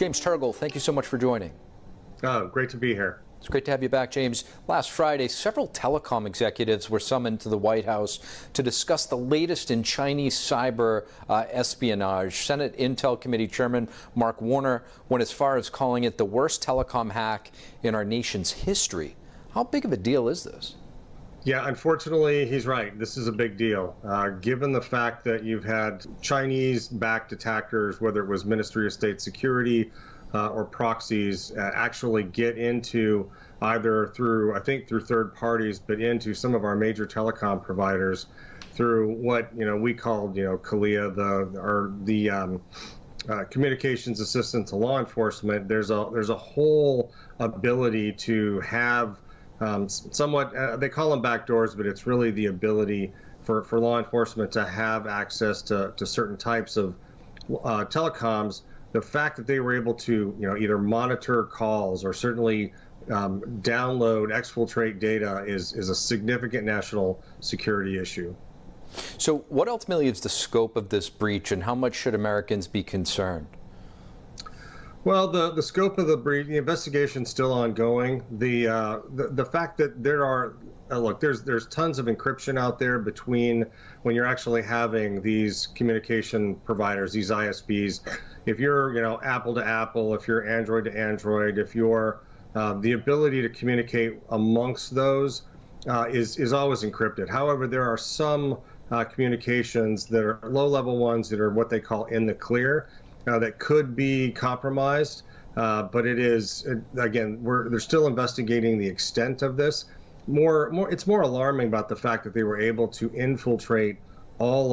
James Turgel, thank you so much for joining. Oh, great to be here. It's great to have you back, James. Last Friday, several telecom executives were summoned to the White House to discuss the latest in Chinese cyber espionage. Senate Intel Committee Chairman Mark Warner went as far as calling it the worst telecom hack in our nation's history. How big of a deal is this? Yeah, unfortunately, he's right. This is a big deal. Given the fact that you've had Chinese-backed attackers, whether it was Ministry of State Security or proxies, actually get into either through, I think, through third parties, but into some of our major telecom providers through what we called CALIA, the communications assistant to law enforcement. There's a whole ability to have somewhat, they call them backdoors, but it's really the ability for law enforcement to have access to certain types of telecoms. The fact that they were able to either monitor calls or certainly download, exfiltrate data is a significant national security issue. So what ultimately is the scope of this breach, and how much should Americans be concerned? Well, the scope of the breach, the investigation's still ongoing. The fact that there are there's tons of encryption out there between when you're actually having these communication providers, these ISPs. If you're Apple to Apple, if you're Android to Android, if you're the ability to communicate amongst those is always encrypted. However, there are some communications that are low-level ones that are what they call in the clear. That could be compromised, but it is, again, they're still investigating the extent of this. It's more alarming about the fact that they were able to infiltrate all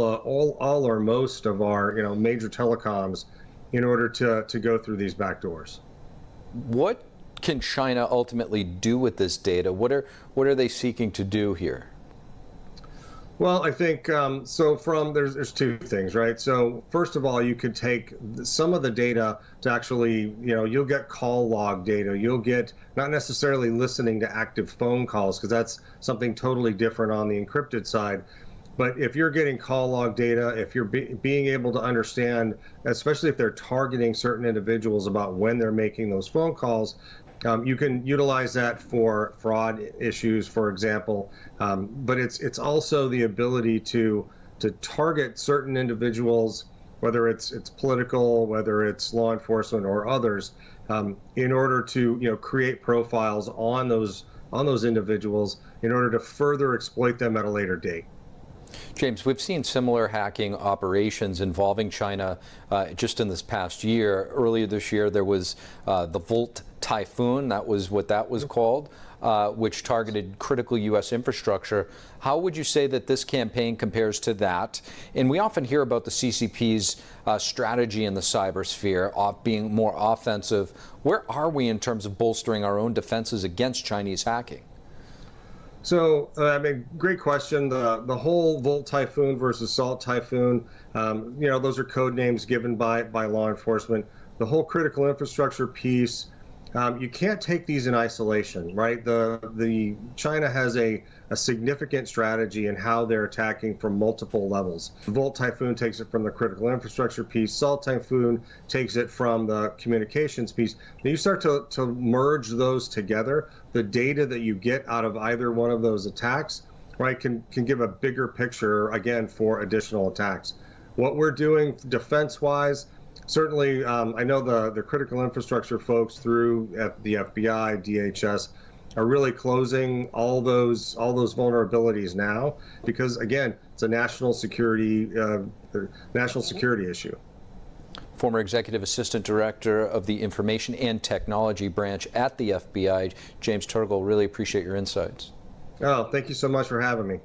or most of our major telecoms in order to go through these back doors. What can China ultimately do with this data? What are they seeking to do here? Well, I think there's two things, right? So first of all, you could take some of the data to actually, you'll get call log data. You'll get not necessarily listening to active phone calls, because that's something totally different on the encrypted side. But if you're getting call log data, if you're being able to understand, especially if they're targeting certain individuals about when they're making those phone calls, you can utilize that for fraud issues, for example, but it's also the ability to target certain individuals, whether it's political, whether it's law enforcement or others, in order to create profiles on those individuals in order to further exploit them at a later date. James, we've seen similar hacking operations involving China just in this past year. Earlier this year, there was the Volt Typhoon, that was what that was called, which targeted critical U.S. infrastructure. How would you say that this campaign compares to that? And we often hear about the CCP's strategy in the cybersphere of being more offensive. Where are we in terms of bolstering our own defenses against Chinese hacking? So, great question. The whole Volt Typhoon versus Salt Typhoon, those are code names given by law enforcement. The whole critical infrastructure piece, you can't take these in isolation, right? The China has a significant strategy in how they're attacking from multiple levels. Volt Typhoon takes it from the critical infrastructure piece. Salt Typhoon takes it from the communications piece. Then you start to merge those together. The data that you get out of either one of those attacks, right, can give a bigger picture, again, for additional attacks. What we're doing defense-wise, certainly, I know the critical infrastructure folks through the FBI, DHS, are really closing all those vulnerabilities now, because again, it's a national security issue. Former Executive Assistant Director of the Information and Technology Branch at the FBI, James Turgel, really appreciate your insights. Oh, thank you so much for having me.